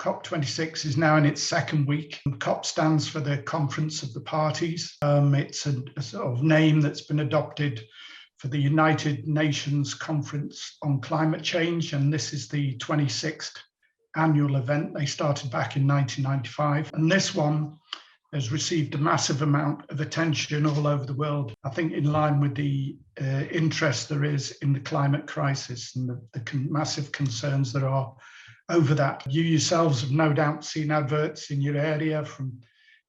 Cop-26 is now in its second week. COP stands for the Conference of the Parties. It's a sort of name that's been adopted for the United Nations Conference on Climate Change, and this is the 26th annual event. They started back in 1995, and this one has received a massive amount of attention all over the world, I think in line with the interest there is in the climate crisis and the massive concerns there are over that. You yourselves have no doubt seen adverts in your area from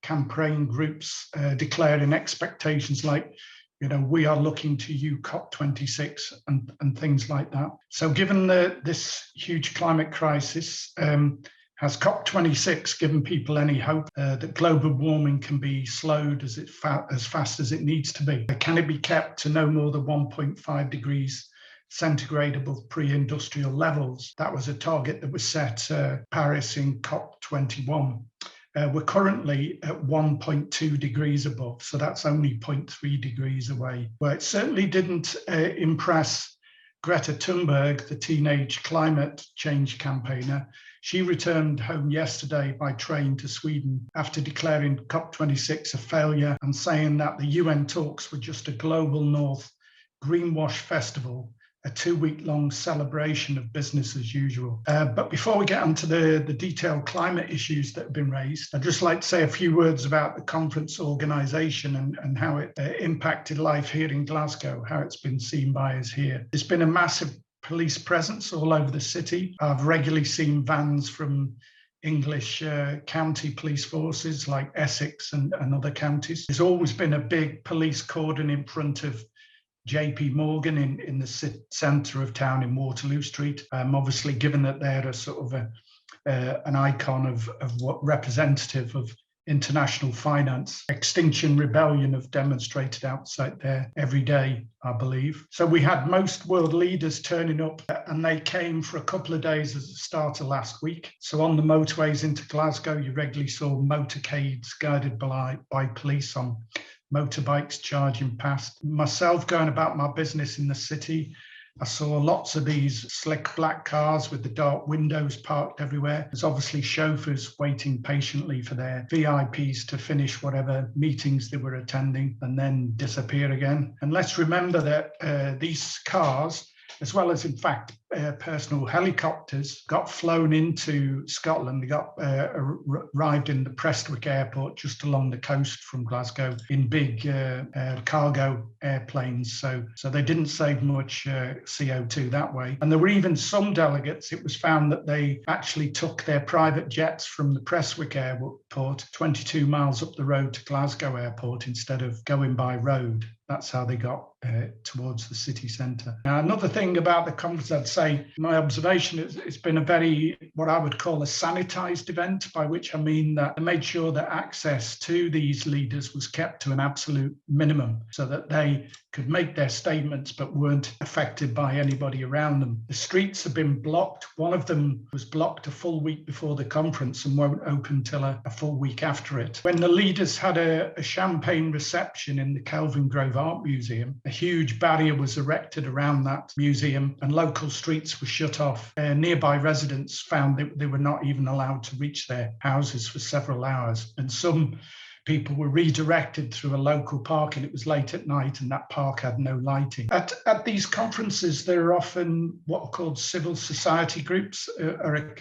campaign groups declaring expectations like, we are looking to you, Cop-26, and things like that. So given this huge climate crisis, has Cop-26 given people any hope that global warming can be slowed as fast as it needs to be? Can it be kept to no more than 1.5 degrees centigrade above pre-industrial levels? That was a target that was set Paris in COP21. We're currently at 1.2 degrees above, so that's only 0.3 degrees away. Well, it certainly didn't impress Greta Thunberg, the teenage climate change campaigner. She returned home yesterday by train to Sweden after declaring COP26 a failure and saying that the UN talks were just a global north greenwash festival, a 2-week-long celebration of business as usual. But before we get onto the detailed climate issues that have been raised, I'd just like to say a few words about the conference organisation and how it impacted life here in Glasgow, how it's been seen by us here. There's been a massive police presence all over the city. I've regularly seen vans from English county police forces like Essex and other counties. There's always been a big police cordon in front of JP Morgan in the centre of town in Waterloo Street. Obviously, given that they're a sort of an icon of what representative of international finance, Extinction Rebellion have demonstrated outside there every day, I believe. So we had most world leaders turning up, and they came for a couple of days as a starter last week. So on the motorways into Glasgow, you regularly saw motorcades guided by police on motorbikes charging past. Myself going about my business in the city, I saw lots of these slick black cars with the dark windows parked everywhere. There's obviously chauffeurs waiting patiently for their VIPs to finish whatever meetings they were attending and then disappear again. And let's remember that these cars, as well as, in fact, personal helicopters, got flown into Scotland. They got arrived in the Prestwick airport just along the coast from Glasgow in big cargo airplanes. So they didn't save much CO2 that way. And there were even some delegates, it was found that they actually took their private jets from the Prestwick airport 22 miles up the road to Glasgow airport instead of going by road. That's how they got towards the city centre. Now, another thing about the conference, I'd say, my observation is it's been a very, what I would call a sanitised event, by which I mean that they made sure that access to these leaders was kept to an absolute minimum so that they could make their statements but weren't affected by anybody around them. The streets have been blocked. One of them was blocked a full week before the conference and won't open till a full week after it. When the leaders had a champagne reception in the Kelvin Grove Art Museum, a huge barrier was erected around that museum and local streets were shut off. Nearby residents found that they were not even allowed to reach their houses for several hours, and some people were redirected through a local park, and it was late at night and that park had no lighting. At these conferences, there are often what are called civil society groups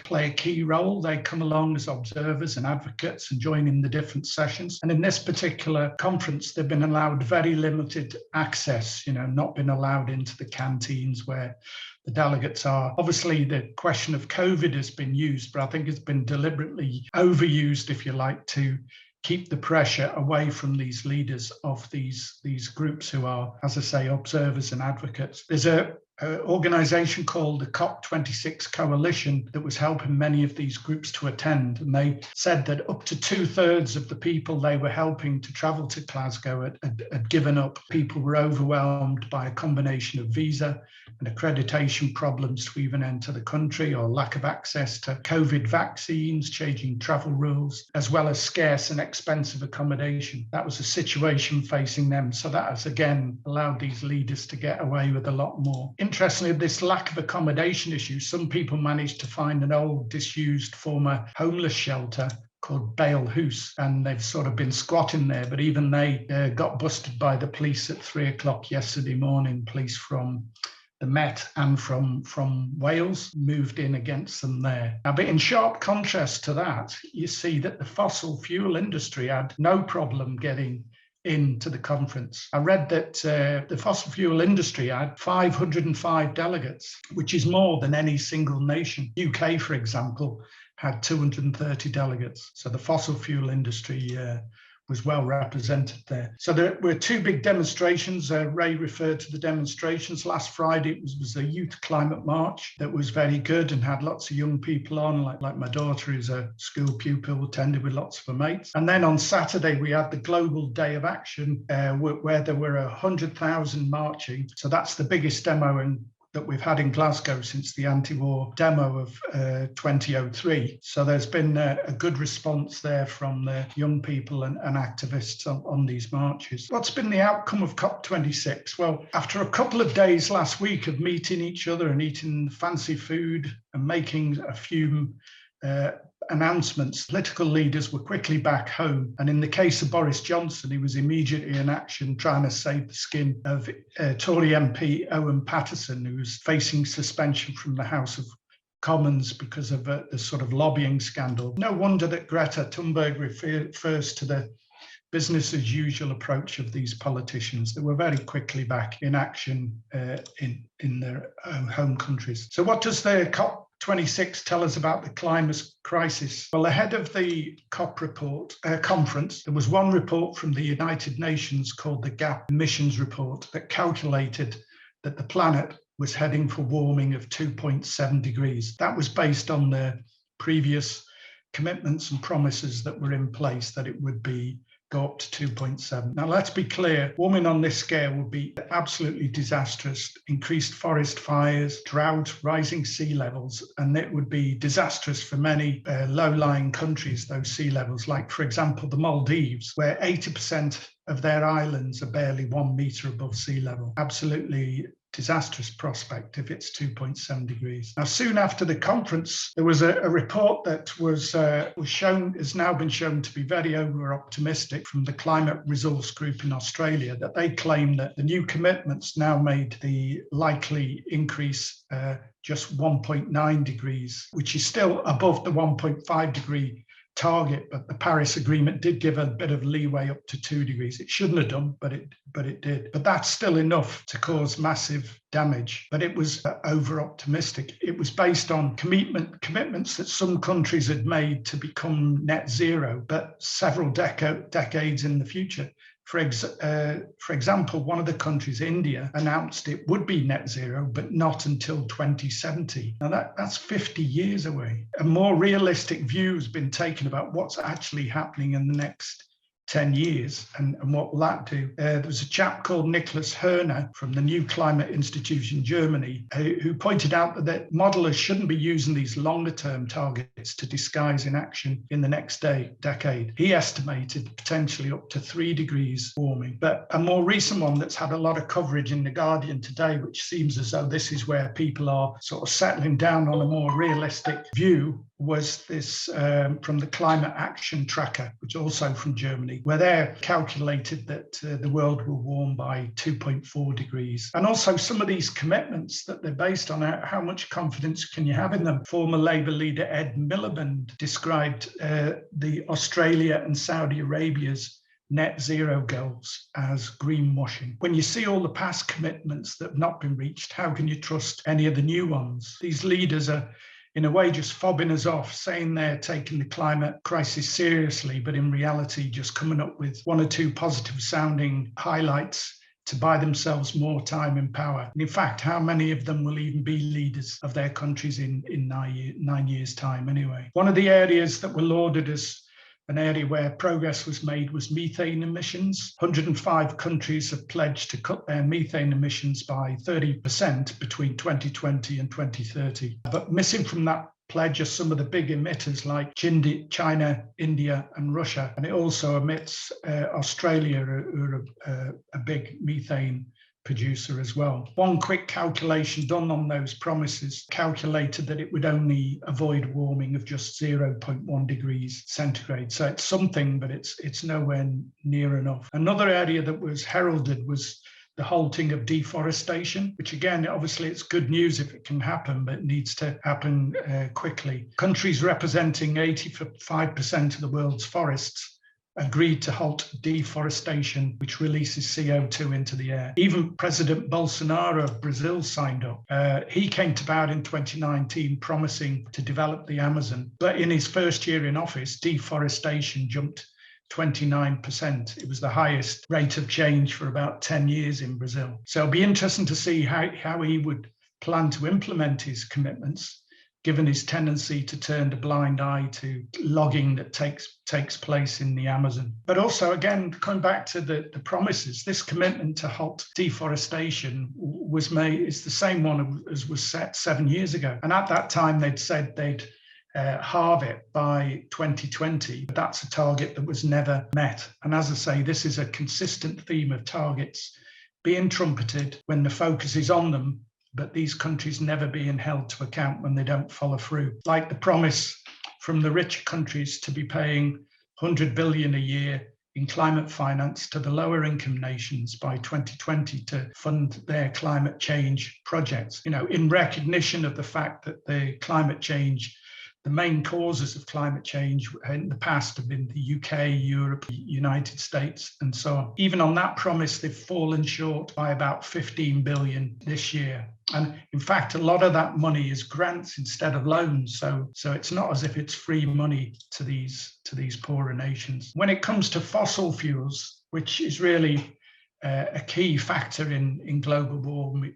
play a key role. They come along as observers and advocates and join in the different sessions. And in this particular conference, they've been allowed very limited access, not been allowed into the canteens where the delegates are. Obviously, the question of COVID has been used, but I think it's been deliberately overused, if you like, to keep the pressure away from these leaders of these groups who are, as I say, observers and advocates. There's an organisation called the Cop-26 Coalition that was helping many of these groups to attend, and they said that up to 2/3 of the people they were helping to travel to Glasgow had given up. People were overwhelmed by a combination of visa and accreditation problems to even enter the country, or lack of access to COVID vaccines, changing travel rules, as well as scarce and expensive accommodation. That was a situation facing them. So that has again allowed these leaders to get away with a lot more. Interestingly, this lack of accommodation issue, some people managed to find an old disused former homeless shelter called Bale House, and they've sort of been squatting there, but even they got busted by the police at 3 o'clock yesterday morning. Police from the Met and from Wales moved in against them there. Now, but in sharp contrast to that, you see that the fossil fuel industry had no problem getting into the conference. I read that the fossil fuel industry had 505 delegates, which is more than any single nation. UK, for example, had 230 delegates. So the fossil fuel industry was well represented there. So there were two big demonstrations. Ray referred to the demonstrations. Last Friday, it was a youth climate march that was very good and had lots of young people on, like my daughter, who's a school pupil, attended with lots of her mates. And then on Saturday, we had the Global Day of Action, where there were 100,000 marching. So that's the biggest demo that we've had in Glasgow since the anti-war demo of 2003. So there's been a good response there from the young people and activists on these marches. What's been the outcome of Cop-26? Well, after a couple of days last week of meeting each other and eating fancy food and making a few announcements, political leaders were quickly back home. And in the case of Boris Johnson, he was immediately in action trying to save the skin of Tory MP Owen Paterson, who was facing suspension from the House of Commons because of the sort of lobbying scandal. No wonder that Greta Thunberg refers to the business as usual approach of these politicians. They were very quickly back in action in their home countries. So what does the COP26 tell us about the climate crisis? Well, ahead of the COP conference, there was one report from the United Nations called the GAP Emissions Report that calculated that the planet was heading for warming of 2.7 degrees. That was based on the previous commitments and promises that were in place that it would go up to 2.7. Now, let's be clear, warming on this scale would be absolutely disastrous. Increased forest fires, drought, rising sea levels, and it would be disastrous for many low-lying countries, those sea levels, like, for example, the Maldives, where 80% of their islands are barely 1 meter above sea level. Absolutely disastrous prospect if it's 2.7 degrees. Now, soon after the conference, there was a report that has now been shown to be very over-optimistic from the Climate Resource Group in Australia, that they claim that the new commitments now made the likely increase just 1.9 degrees, which is still above the 1.5 degree target, but the Paris Agreement did give a bit of leeway up to 2 degrees. It shouldn't have done, but it did. But that's still enough to cause massive damage. But it was over-optimistic. It was based on commitments that some countries had made to become net zero, but several decades in the future. For example, one of the countries, India, announced it would be net zero, but not until 2070. Now that's 50 years away. A more realistic view has been taken about what's actually happening in the next 10 years and what will that do. There was a chap called Nicholas Herner from the New Climate Institute in Germany who pointed out that modelers shouldn't be using these longer term targets to disguise inaction in the next decade. He estimated potentially up to 3 degrees warming. But a more recent one that's had a lot of coverage in The Guardian today, which seems as though this is where people are sort of settling down on a more realistic view, was this from the Climate Action Tracker, which also from Germany, where they calculated that the world will warm by 2.4 degrees. And also some of these commitments that they're based on, how much confidence can you have in them? Former Labour leader Ed Miliband described the Australia and Saudi Arabia's net zero goals as greenwashing. When you see all the past commitments that have not been reached, how can you trust any of the new ones? These leaders are in a way just fobbing us off, saying they're taking the climate crisis seriously, but in reality just coming up with one or two positive sounding highlights to buy themselves more time and power. And in fact, how many of them will even be leaders of their countries in 9 years' time anyway? One of the areas that were lauded as an area where progress was made was methane emissions. 105 countries have pledged to cut their methane emissions by 30% between 2020 and 2030. But missing from that pledge are some of the big emitters like China, India, and Russia. And it also omits Australia, who are a big methane producer as well. One quick calculation done on those promises calculated that it would only avoid warming of just 0.1 degrees centigrade. So it's something, but it's nowhere near enough. Another area that was heralded was the halting of deforestation, which again, obviously it's good news if it can happen, but it needs to happen quickly. Countries representing 85% of the world's forests agreed to halt deforestation, which releases CO2 into the air. Even President Bolsonaro of Brazil signed up. He came to power in 2019 promising to develop the Amazon, but in his first year in office, deforestation jumped 29%. It was the highest rate of change for about 10 years in Brazil. So it'll be interesting to see how he would plan to implement his commitments, given his tendency to turn a blind eye to logging that takes place in the Amazon. But also, again, coming back to the promises, this commitment to halt deforestation was made, is the same one as was set 7 years ago. And at that time, they'd said they'd halve it by 2020, but that's a target that was never met. And as I say, this is a consistent theme of targets being trumpeted when the focus is on them, but these countries never being held to account when they don't follow through. Like the promise from the richer countries to be paying 100 billion a year in climate finance to the lower income nations by 2020 to fund their climate change projects. You know, in recognition of the fact that the main causes of climate change in the past have been the UK, Europe, United States, and so on. Even on that promise, they've fallen short by about 15 billion this year. And in fact, a lot of that money is grants instead of loans. So it's not as if it's free money to these poorer nations. When it comes to fossil fuels, which is really a key factor in global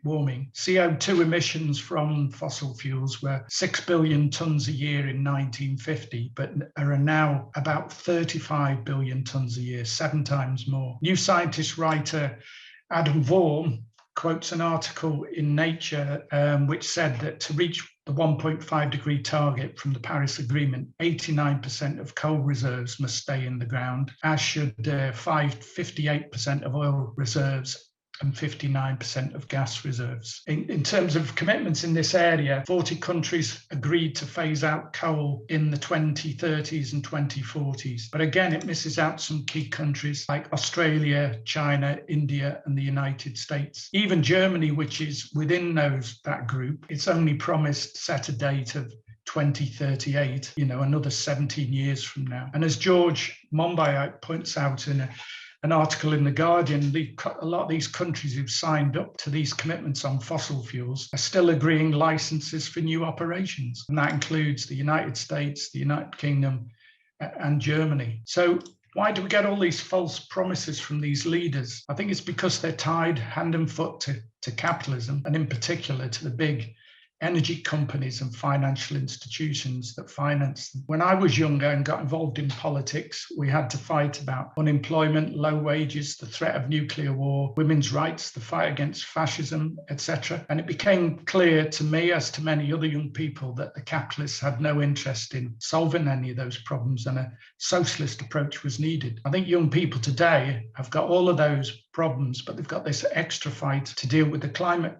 warming. CO2 emissions from fossil fuels were 6 billion tonnes a year in 1950, but are now about 35 billion tonnes a year, 7 times more. New Scientist writer Adam Vaughan quotes an article in Nature which said that to reach the 1.5 degree target from the Paris Agreement, 89% of coal reserves must stay in the ground, as should 58% of oil reserves and 59% of gas reserves. In terms of commitments in this area, 40 countries agreed to phase out coal in the 2030s and 2040s. But again, it misses out some key countries like Australia, China, India, and the United States. Even Germany, which is within that group, it's only promised set a date of 2038, another 17 years from now. And as George Monbiot points out in an article in The Guardian, a lot of these countries who've signed up to these commitments on fossil fuels are still agreeing licenses for new operations. And that includes the United States, the United Kingdom, and Germany. So why do we get all these false promises from these leaders? I think it's because they're tied hand and foot to capitalism, and in particular to the big energy companies and financial institutions that finance them. When I was younger and got involved in politics, we had to fight about unemployment, low wages, the threat of nuclear war, women's rights, the fight against fascism, etc. And it became clear to me, as to many other young people, that the capitalists had no interest in solving any of those problems, and a socialist approach was needed. I think young people today have got all of those problems, but they've got this extra fight to deal with the climate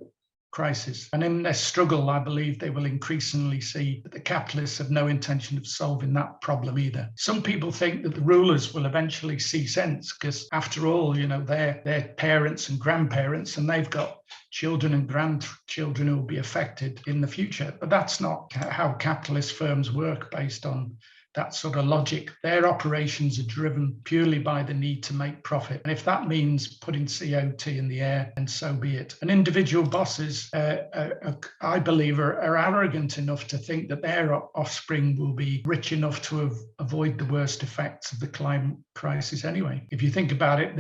crisis. And in their struggle, I believe they will increasingly see that the capitalists have no intention of solving that problem either. Some people think that the rulers will eventually see sense because, after all, they're parents and grandparents, and they've got children and grandchildren who will be affected in the future. But that's not how capitalist firms work based on that sort of logic. Their operations are driven purely by the need to make profit. And if that means putting CO2 in the air, then so be it. And individual bosses, I believe, are arrogant enough to think that their offspring will be rich enough to avoid the worst effects of the climate crisis anyway. If you think about it,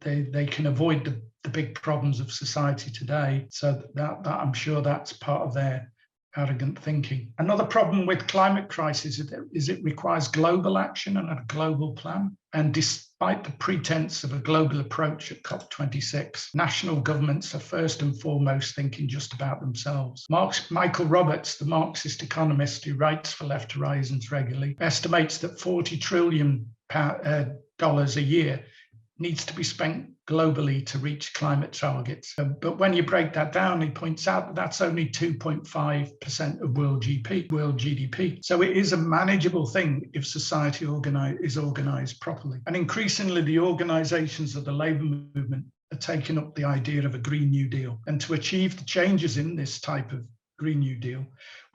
they can avoid the big problems of society today. So that I'm sure that's part of their arrogant thinking. Another problem with climate crisis is it requires global action and a global plan. And despite the pretense of a global approach at Cop-26, national governments are first and foremost thinking just about themselves. Michael Roberts, the Marxist economist who writes for Left Horizons regularly, estimates that $40 trillion a year needs to be spent globally to reach climate targets. But when you break that down, he points out that that's only 2.5% of world GDP. So it is a manageable thing if society is organized properly. And increasingly, the organizations of the labor movement are taking up the idea of a Green New Deal. And to achieve the changes in this type of Green New Deal,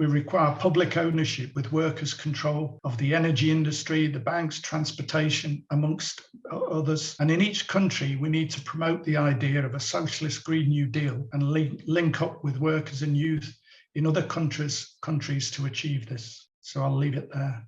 we require public ownership with workers' control of the energy industry, the banks, transportation, amongst others. And in each country, we need to promote the idea of a socialist Green New Deal and link up with workers and youth in other countries to achieve this. So I'll leave it there.